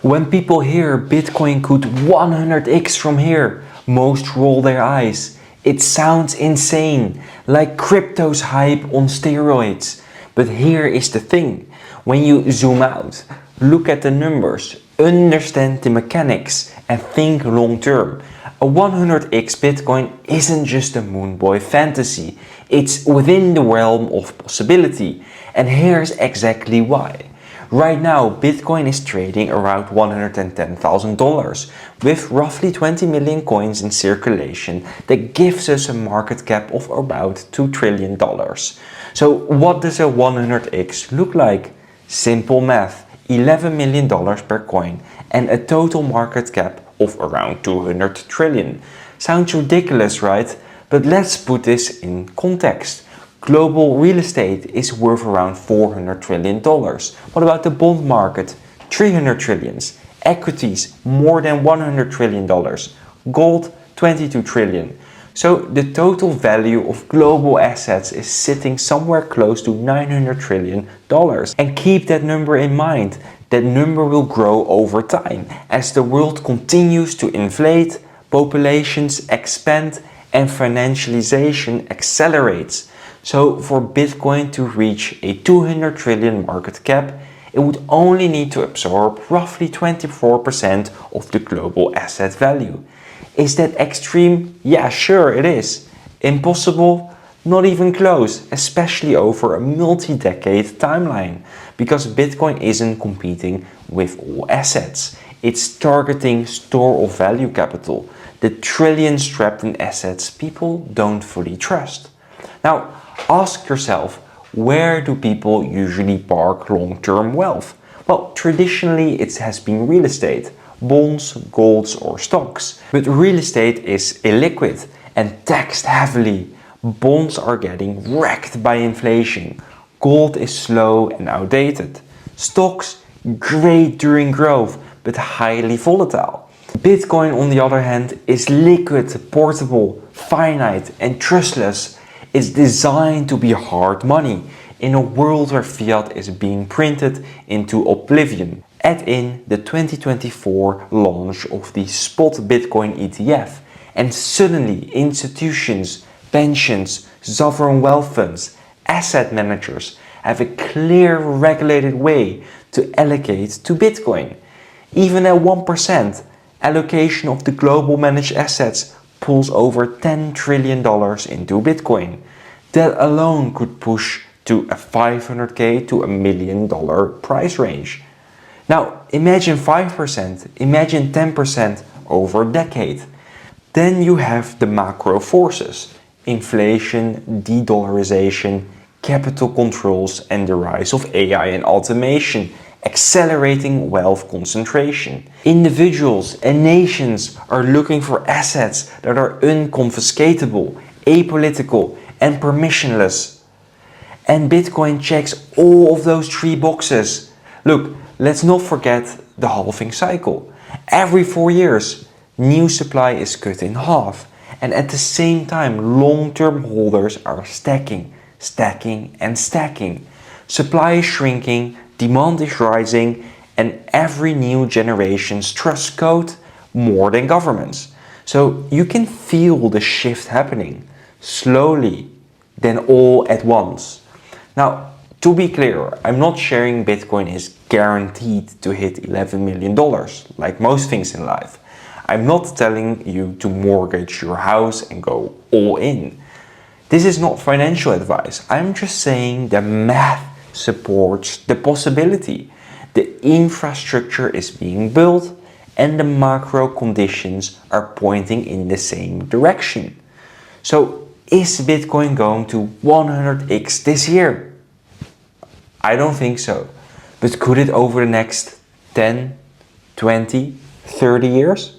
When people hear Bitcoin could 100x from here, most roll their eyes. It sounds insane, like crypto's hype on steroids. But here is the thing, when you zoom out, look at the numbers, understand the mechanics and think long term. A 100x Bitcoin isn't just a Moonboy fantasy, it's within the realm of possibility. And here's exactly why. Right now, Bitcoin is trading around $110,000 with roughly 20 million coins in circulation that gives us a market cap of about $2 trillion. So what does a 100x look like? Simple math, $11 million per coin and a total market cap of around 200 trillion. Sounds ridiculous, right? But let's put this in context. Global real estate is worth around $400 trillion. What about the bond market? 300 trillions. Equities, more than $100 trillion. Gold, 22 trillion. So the total value of global assets is sitting somewhere close to $900 trillion. And keep that number in mind. That number will grow over time as the world continues to inflate, populations expand, and financialization accelerates. So for Bitcoin to reach a 200 trillion market cap, it would only need to absorb roughly 24% of the global asset value. Is that extreme? Yeah, sure it is. Impossible? Not even close, especially over a multi-decade timeline, because Bitcoin isn't competing with all assets. It's targeting store of value capital, the trillions trapped in assets people don't fully trust. Now, ask yourself, where do people usually park long-term wealth? Well, traditionally it has been real estate, bonds, golds or stocks. But real estate is illiquid and taxed heavily. Bonds are getting wrecked by inflation. Gold is slow and outdated. Stocks, great during growth, but highly volatile. Bitcoin, on the other hand, is liquid, portable, finite and trustless. It's designed to be hard money in a world where fiat is being printed into oblivion. Add in the 2024 launch of the spot Bitcoin ETF and suddenly institutions, pensions, sovereign wealth funds, asset managers have a clear regulated way to allocate to Bitcoin. Even at 1%, allocation of the global managed assets pulls over $10 trillion into Bitcoin. That alone could push to a $500k to $1 million price range. Now imagine 5%, imagine 10% over a decade. Then you have the macro forces, inflation, de-dollarization, capital controls and the rise of AI and automation, accelerating wealth concentration. Individuals and nations are looking for assets that are unconfiscatable, apolitical and permissionless. And Bitcoin checks all of those three boxes. Look, let's not forget the halving cycle. Every 4 years, new supply is cut in half. And at the same time, long-term holders are stacking and stacking. Supply is shrinking, demand is rising, and every new generation's trust code more than governments. So you can feel the shift happening, slowly, then all at once. Now, to be clear, I'm not sharing Bitcoin is guaranteed to hit $11 million, like most things in life. I'm not telling you to mortgage your house and go all in. This is not financial advice. I'm just saying the math supports the possibility. The infrastructure is being built and the macro conditions are pointing in the same direction. So is Bitcoin going to 100x this year? I don't think so. But could it over the next 10, 20, 30 years?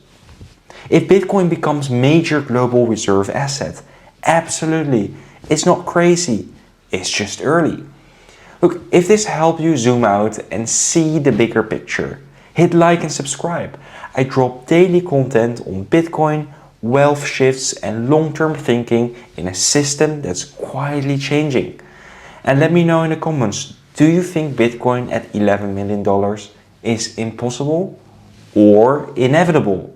If Bitcoin becomes major global reserve asset, absolutely, it's not crazy, it's just early. Look, if this helped you zoom out and see the bigger picture, hit like and subscribe. I drop daily content on Bitcoin, wealth shifts and long-term thinking in a system that's quietly changing. And let me know in the comments, do you think Bitcoin at $11 million is impossible or inevitable.